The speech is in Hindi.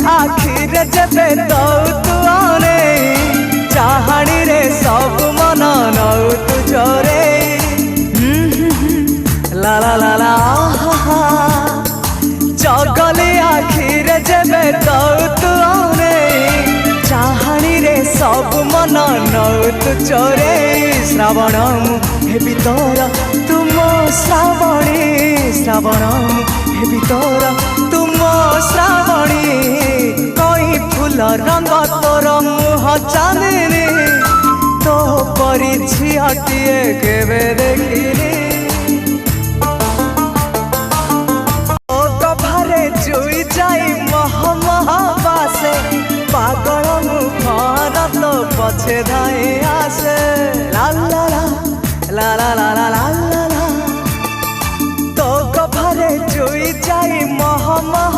आखिरे जबे दौ तू आने चाहणी रे सब मन नौ तू जोरे ला ला ला ला चगली आखिरे जबे दौ तू आने चाहणी रे सब मन नौ तू चोरे श्रावण हेबी तोर तुम श्रावणी श्रावण हेबी तोर तुम श्रावणी कई फूल रंग तोर मुह चांदनी तो परी झियाटिए केबे देखिनी ओ गभारे जुई जाई मह मह बासे पागल मुखर तो पछे धाई आसे ला ला ला ला ला ला ला ला ला तो गभारे जुई जाई मह मह